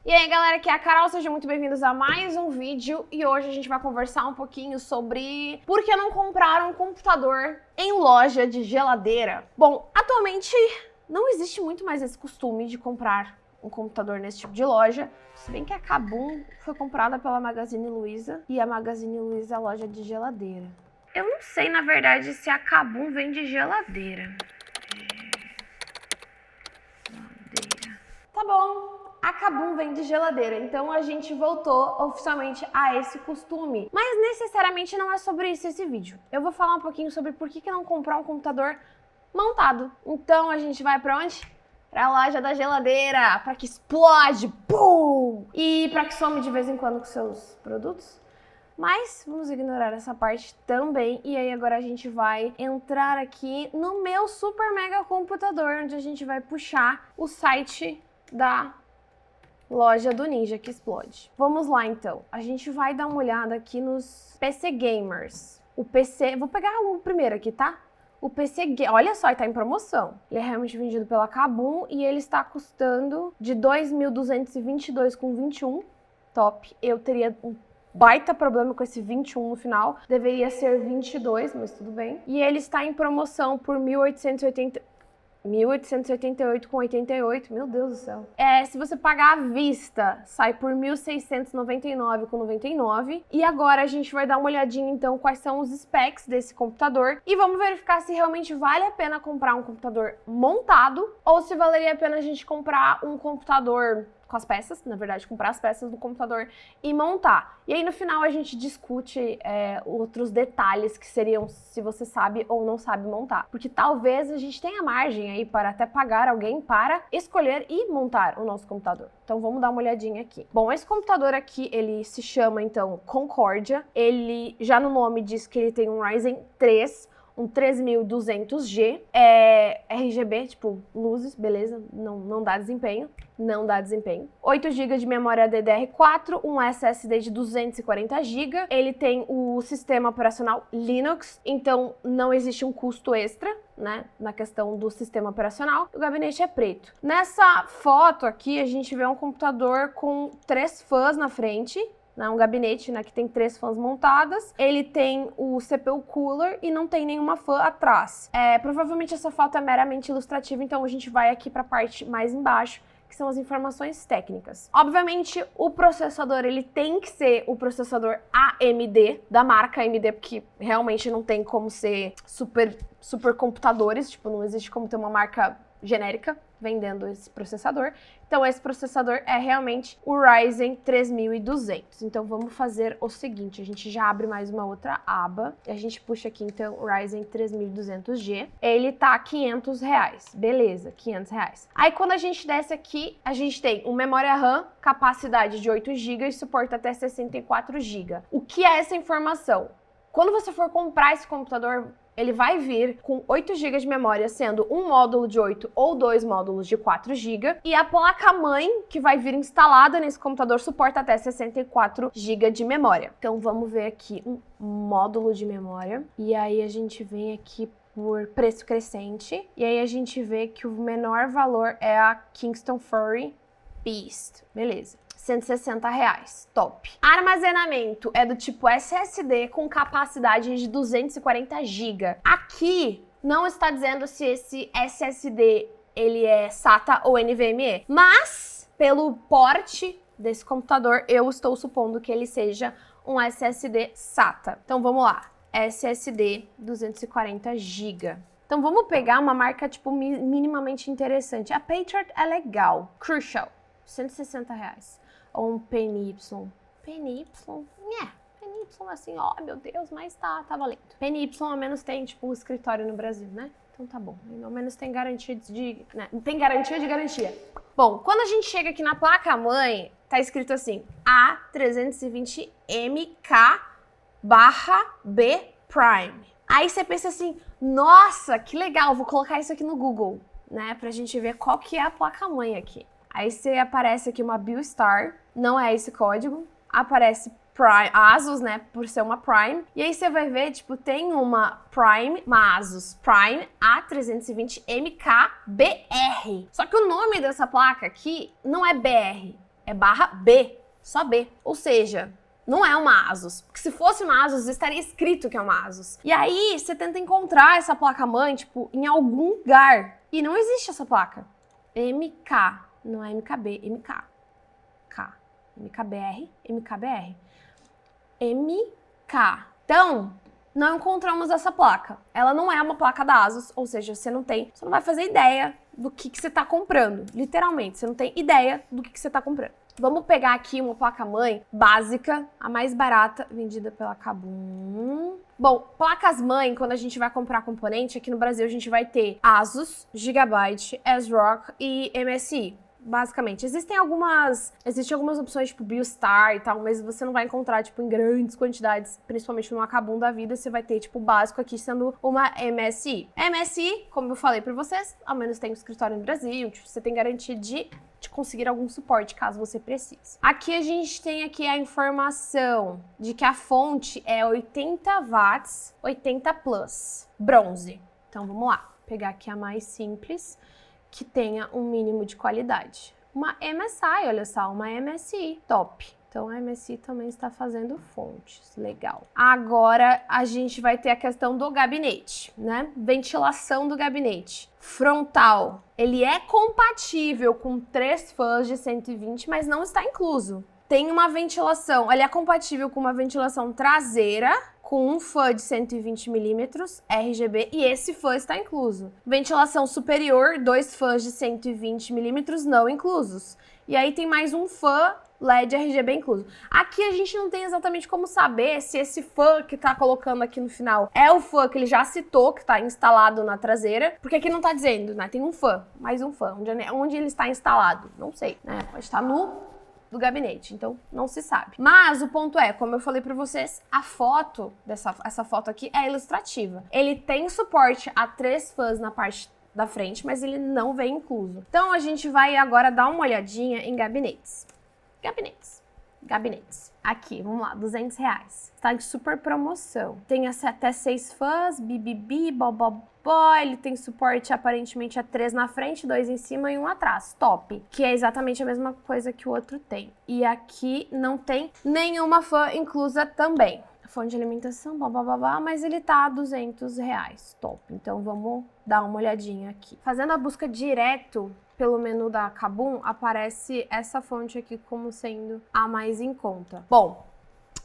E aí galera, aqui é a Carol, sejam muito bem-vindos a mais um vídeo e hoje a gente vai conversar um pouquinho sobre por que não comprar um computador em loja de geladeira. Bom, atualmente não existe muito mais esse costume de comprar um computador nesse tipo de loja, se bem que a Kabum foi comprada pela Magazine Luiza e a Magazine Luiza é a loja de geladeira. Eu não sei, na verdade, se a Kabum vende geladeira. Tá bom, a Kabum vende geladeira, então a gente voltou oficialmente a esse costume. Mas necessariamente não é sobre isso esse vídeo. Eu vou falar um pouquinho sobre por que não comprar um computador montado. Então a gente vai pra onde? Pra loja da geladeira, pra que explode, pum! E pra que some de vez em quando com seus produtos. Mas vamos ignorar essa parte também. E aí agora a gente vai entrar aqui no meu super mega computador, onde a gente vai puxar o site da loja do Ninja que explode. Vamos lá então. A gente vai dar uma olhada aqui nos PC Gamers. O PC... Vou pegar o primeiro aqui, tá? O PC... Olha só, ele tá em promoção. Ele é realmente vendido pela Kabum e ele está custando de 2.222,21. Top. Eu teria um baita problema com esse 21 no final. Deveria ser 22, mas tudo bem. E ele está em promoção por 1.888,88. Meu Deus do céu. Se você pagar à vista, sai por 1.699,99. E agora a gente vai dar uma olhadinha então quais são os specs desse computador e vamos verificar se realmente vale a pena comprar um computador montado ou se valeria a pena a gente comprar um computador com as peças, na verdade, comprar as peças do computador e montar. E aí no final a gente discute outros detalhes que seriam se você sabe ou não sabe montar. Porque talvez a gente tenha margem aí para até pagar alguém para escolher e montar o nosso computador. Então vamos dar uma olhadinha aqui. Bom, esse computador aqui, ele se chama então Concordia. Ele já no nome diz que ele tem um Ryzen 3, um 3200G, RGB, tipo luzes, beleza, não dá desempenho. Não dá desempenho. 8 GB de memória DDR4, um SSD de 240 GB. Ele tem o sistema operacional Linux, então não existe um custo extra, né, na questão do sistema operacional. O gabinete é preto. Nessa foto aqui, a gente vê um computador com 3 fãs na frente, né, um gabinete, né, que tem 3 fãs montadas. Ele tem o CPU cooler e não tem nenhuma fã atrás. Provavelmente essa foto é meramente ilustrativa, então a gente vai aqui para a parte mais embaixo, que são as informações técnicas. Obviamente, o processador, ele tem que ser o processador AMD, da marca AMD, porque realmente não tem como ser super computadores, tipo, não existe como ter uma marca genérica vendendo esse processador. Então, esse processador é realmente o Ryzen 3200. Então, vamos fazer o seguinte, a gente já abre mais uma outra aba, e a gente puxa aqui, então, o Ryzen 3200G. Ele tá R$500, beleza, R$500. Aí, quando a gente desce aqui, a gente tem uma memória RAM, capacidade de 8 GB e suporta até 64 GB. O que é essa informação? Quando você for comprar esse computador, ele vai vir com 8 GB de memória, sendo um módulo de 8 ou 2 módulos de 4 GB. E a placa-mãe que vai vir instalada nesse computador suporta até 64 GB de memória. Então vamos ver aqui um módulo de memória. E aí a gente vem aqui por preço crescente. E aí a gente vê que o menor valor é a Kingston Fury Beast. Beleza. R$160, top. Armazenamento é do tipo SSD com capacidade de 240 GB. Aqui não está dizendo se esse SSD ele é SATA ou NVMe, mas pelo porte desse computador eu estou supondo que ele seja um SSD SATA. Então vamos lá, SSD 240 GB. Então vamos pegar uma marca tipo minimamente interessante. A Patriot é legal, Crucial, R$160. Ou um PNY. PNY? PNY assim, ó, meu Deus, mas tá valendo. PNY ao menos tem, tipo, um escritório no Brasil, né? Então tá bom. Ao menos tem garantia de... né? Tem garantia de garantia. Bom, quando a gente chega aqui na placa-mãe, tá escrito assim, A320MK/B Prime. Aí você pensa assim, nossa, que legal, vou colocar isso aqui no Google, né? Pra gente ver qual que é a placa-mãe aqui. Aí você aparece aqui uma Biostar, não é esse código, aparece Prime, Asus, né, por ser uma Prime, e aí você vai ver, tipo, tem uma Prime, uma Asus Prime A320MK-BR. Só que o nome dessa placa aqui não é BR, é barra B, só B. Ou seja, não é uma Asus. Porque se fosse uma Asus, estaria escrito que é uma Asus. E aí, você tenta encontrar essa placa-mãe, tipo, em algum lugar. E não existe essa placa. MK. Não é MKB, MK. K. MKBR, MKBR. MK. Então, não encontramos essa placa. Ela não é uma placa da Asus, ou seja, você não vai fazer ideia do que você está comprando. Literalmente, você não tem ideia do que você está comprando. Vamos pegar aqui uma placa-mãe básica, a mais barata, vendida pela Kabum. Bom, placas-mãe, quando a gente vai comprar componente, aqui no Brasil a gente vai ter Asus, Gigabyte, ASRock e MSI. Basicamente, existem algumas opções tipo Biostar e tal, mas você não vai encontrar tipo em grandes quantidades, principalmente numa Kabum da vida, você vai ter tipo o básico aqui sendo uma MSI. MSI, como eu falei pra vocês, ao menos tem um escritório no Brasil, tipo, você tem garantia de conseguir algum suporte caso você precise. Aqui a gente tem aqui a informação de que a fonte é 80 watts, 80 plus, bronze. Então vamos lá, pegar aqui a mais simples, que tenha um mínimo de qualidade. Uma MSI, olha só, uma MSI, top. Então a MSI também está fazendo fontes, legal. Agora a gente vai ter a questão do gabinete, né? Ventilação do gabinete. Frontal, ele é compatível com 3 fãs de 120, mas não está incluso. Tem uma ventilação, ele é compatível com uma ventilação traseira, com um fã de 120 milímetros RGB, e esse fã está incluso. Ventilação superior, 2 fãs de 120 milímetros não inclusos. E aí tem mais um fã LED RGB incluso. Aqui a gente não tem exatamente como saber se esse fã que tá colocando aqui no final é o fã que ele já citou, que tá instalado na traseira, porque aqui não tá dizendo, né? Tem um fã, mais um fã. Onde ele está instalado? Não sei, né? Pode estar no do gabinete, então não se sabe. Mas o ponto é, como eu falei pra vocês, a foto, essa foto aqui é ilustrativa. Ele tem suporte a 3 fãs na parte da frente, mas ele não vem incluso. Então a gente vai agora dar uma olhadinha em gabinetes. Gabinetes. Aqui, vamos lá, R$200. Tá em super promoção. Tem até 6 fãs, bibibi, bobobó. Ele tem suporte aparentemente a 3 na frente, 2 em cima e 1 atrás. Top. Que é exatamente a mesma coisa que o outro tem. E aqui não tem nenhuma fã inclusa também. Fonte de alimentação, babá, mas ele tá a R$200. Top. Então vamos dar uma olhadinha aqui. Fazendo a busca direto pelo menu da Kabum, aparece essa fonte aqui como sendo a mais em conta. Bom,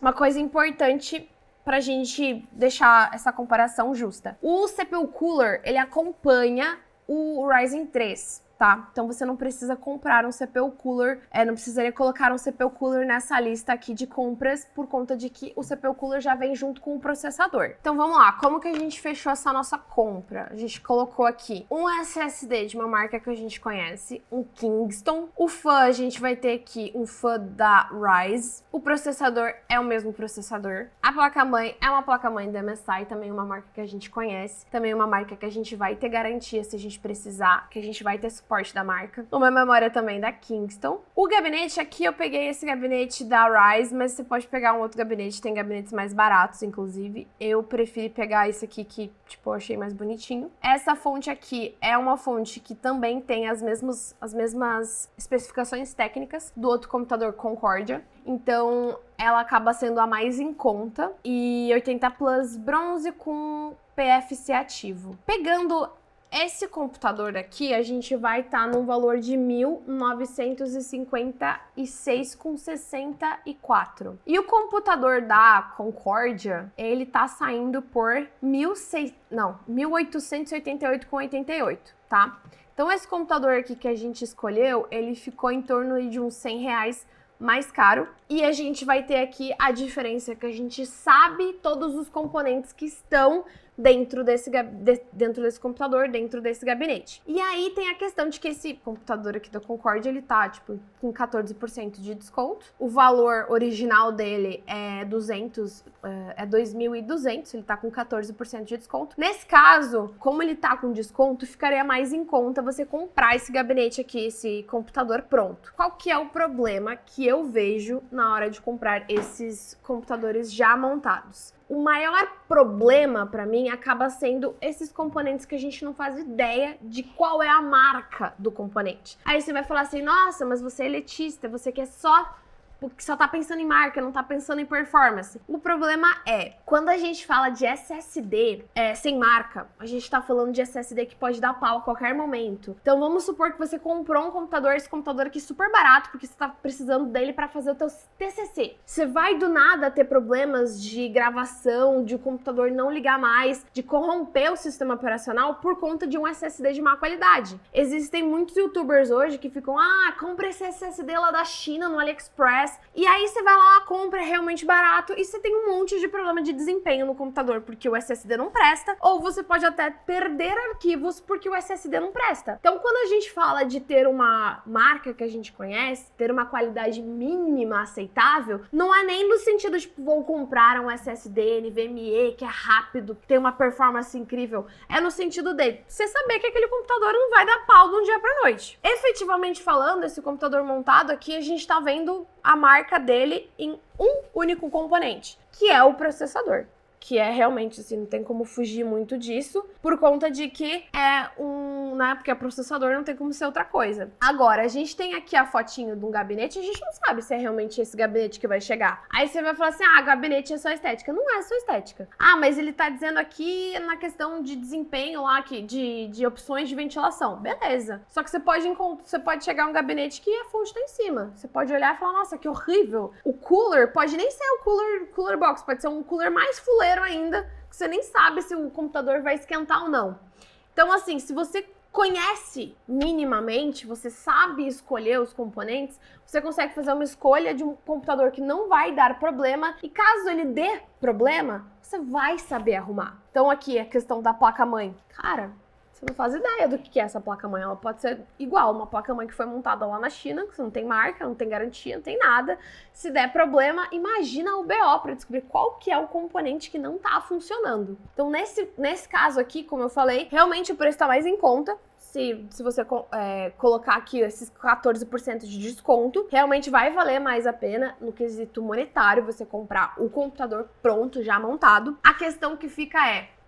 uma coisa importante pra gente deixar essa comparação justa. O CPU Cooler, ele acompanha o Ryzen 3. Tá? Então você não precisa comprar um CPU Cooler, não precisaria colocar um CPU Cooler nessa lista aqui de compras por conta de que o CPU Cooler já vem junto com o processador. Então vamos lá, como que a gente fechou essa nossa compra? A gente colocou aqui um SSD de uma marca que a gente conhece, um Kingston. O fã, a gente vai ter aqui um fã da Ryzen. O processador é o mesmo processador. A placa-mãe é uma placa-mãe da MSI, também uma marca que a gente conhece. Também uma marca que a gente vai ter garantia se a gente precisar, que a gente vai ter suporte da marca. Uma memória também da Kingston. O gabinete aqui, eu peguei esse gabinete da Ryzen, mas você pode pegar um outro gabinete, tem gabinetes mais baratos, inclusive. Eu preferi pegar esse aqui que, tipo, eu achei mais bonitinho. Essa fonte aqui é uma fonte que também tem as mesmas especificações técnicas do outro computador Concordia. Então, ela acaba sendo a mais em conta. E 80 Plus bronze com PFC ativo. Pegando esse computador aqui, a gente vai estar num valor de R$ 1.956,64. E o computador da Concordia, ele tá saindo por R$ 1.888,88, tá? Então esse computador aqui que a gente escolheu, ele ficou em torno de uns R$100 mais caro. E a gente vai ter aqui a diferença que a gente sabe todos os componentes que estão dentro desse computador, dentro desse gabinete. E aí tem a questão de que esse computador aqui da Concordia, ele tá, tipo, com 14% de desconto. O valor original dele é 2.200, ele tá com 14% de desconto. Nesse caso, como ele tá com desconto, ficaria mais em conta você comprar esse gabinete aqui, esse computador pronto. Qual que é o problema que eu vejo na hora de comprar esses computadores já montados? o maior problema para mim acaba sendo esses componentes que a gente não faz ideia de qual é a marca do componente. Aí você vai falar assim, nossa, mas você é elitista, você quer porque só tá pensando em marca, não tá pensando em performance. O problema é, quando a gente fala de SSD sem marca, a gente tá falando de SSD que pode dar pau a qualquer momento. Então vamos supor que você comprou um computador, esse computador aqui super barato, porque você tá precisando dele para fazer o teu TCC. Você vai do nada ter problemas de gravação, de o computador não ligar mais, de corromper o sistema operacional por conta de um SSD de má qualidade. Existem muitos youtubers hoje que ficam, compra esse SSD lá da China, no AliExpress. E aí você vai lá, compra, é realmente barato e você tem um monte de problema de desempenho no computador porque o SSD não presta, ou você pode até perder arquivos porque o SSD não presta. Então, quando a gente fala de ter uma marca que a gente conhece, ter uma qualidade mínima aceitável, não é nem no sentido de, vou comprar um SSD NVMe que é rápido, que tem uma performance incrível. É no sentido de você saber que aquele computador não vai dar pau de um dia pra noite. Efetivamente falando, esse computador montado aqui, a gente tá vendo a marca dele em um único componente, que é o processador. Que é realmente, assim, não tem como fugir muito disso, por conta de que porque é processador, não tem como ser outra coisa. Agora, a gente tem aqui a fotinho de um gabinete, a gente não sabe se é realmente esse gabinete que vai chegar. Aí você vai falar assim, gabinete é só estética. Não é só estética. Mas ele tá dizendo aqui na questão de desempenho lá, de opções de ventilação. Beleza. Só que você pode chegar a um gabinete que a fonte tá em cima. Você pode olhar e falar, nossa, que horrível. O cooler pode nem ser o cooler box, pode ser um cooler mais fuleiro ainda, que você nem sabe se o computador vai esquentar ou não. Então, assim, se você conhece minimamente, você sabe escolher os componentes, você consegue fazer uma escolha de um computador que não vai dar problema, e caso ele dê problema, você vai saber arrumar. Então, aqui a questão da placa-mãe. Cara, você não faz ideia do que é essa placa-mãe. Ela pode ser igual uma placa-mãe que foi montada lá na China, que você não tem marca, não tem garantia, não tem nada. Se der problema, imagina o BO para descobrir qual que é o componente que não tá funcionando. Então, nesse caso aqui, como eu falei, realmente o preço tá mais em conta. Se você colocar aqui esses 14% de desconto, realmente vai valer mais a pena no quesito monetário você comprar o computador pronto, já montado. A questão que fica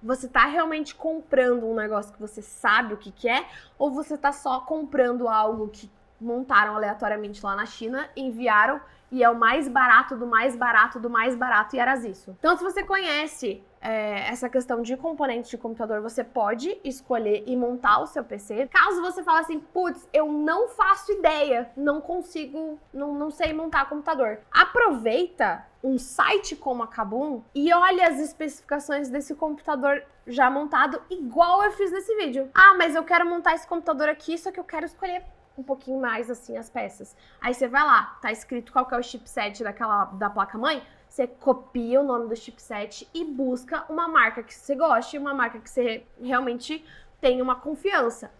você tá realmente comprando um negócio que você sabe o que é, ou você tá só comprando algo que montaram aleatoriamente lá na China, enviaram e é o mais barato do mais barato do mais barato e era isso. Então, se você conhece essa questão de componentes de computador, você pode escolher e montar o seu PC. Caso você fale assim, putz, eu não faço ideia, não consigo, não sei montar computador. Aproveita um site como a Kabum e olha as especificações desse computador já montado, igual eu fiz nesse vídeo. Mas eu quero montar esse computador aqui, só que eu quero escolher um pouquinho mais assim as peças. Aí você vai lá, tá escrito qual que é o chipset da placa-mãe, você copia o nome do chipset e busca uma marca que você goste, uma marca que você realmente tenha uma confiança.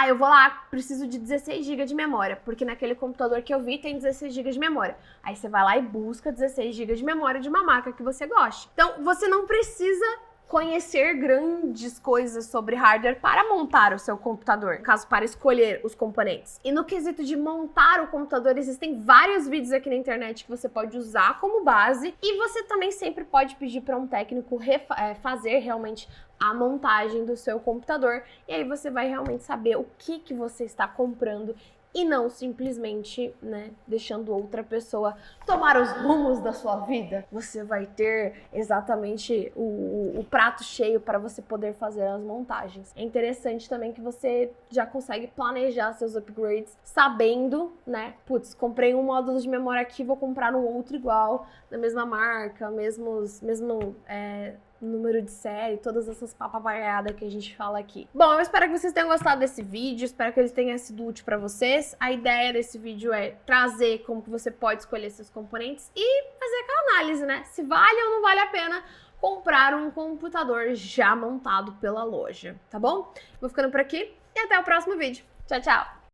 Eu vou lá, preciso de 16 GB de memória, porque naquele computador que eu vi tem 16 GB de memória. Aí você vai lá e busca 16 GB de memória de uma marca que você goste. Então, você não precisa conhecer grandes coisas sobre hardware para montar o seu computador, no caso, para escolher os componentes. E no quesito de montar o computador, existem vários vídeos aqui na internet que você pode usar como base, e você também sempre pode pedir para um técnico fazer realmente a montagem do seu computador, e aí você vai realmente saber o que você está comprando e não simplesmente, deixando outra pessoa tomar os rumos da sua vida. Você vai ter exatamente o prato cheio para você poder fazer as montagens. É interessante também que você já consegue planejar seus upgrades sabendo, putz, comprei um módulo de memória aqui, vou comprar um outro igual, da mesma marca, mesmo número de série, todas essas papagaiadas que a gente fala aqui. Bom, eu espero que vocês tenham gostado desse vídeo, espero que ele tenha sido útil para vocês. A ideia desse vídeo é trazer como que você pode escolher seus componentes e fazer aquela análise, se vale ou não vale a pena comprar um computador já montado pela loja, tá bom? Vou ficando por aqui e até o próximo vídeo. Tchau, tchau!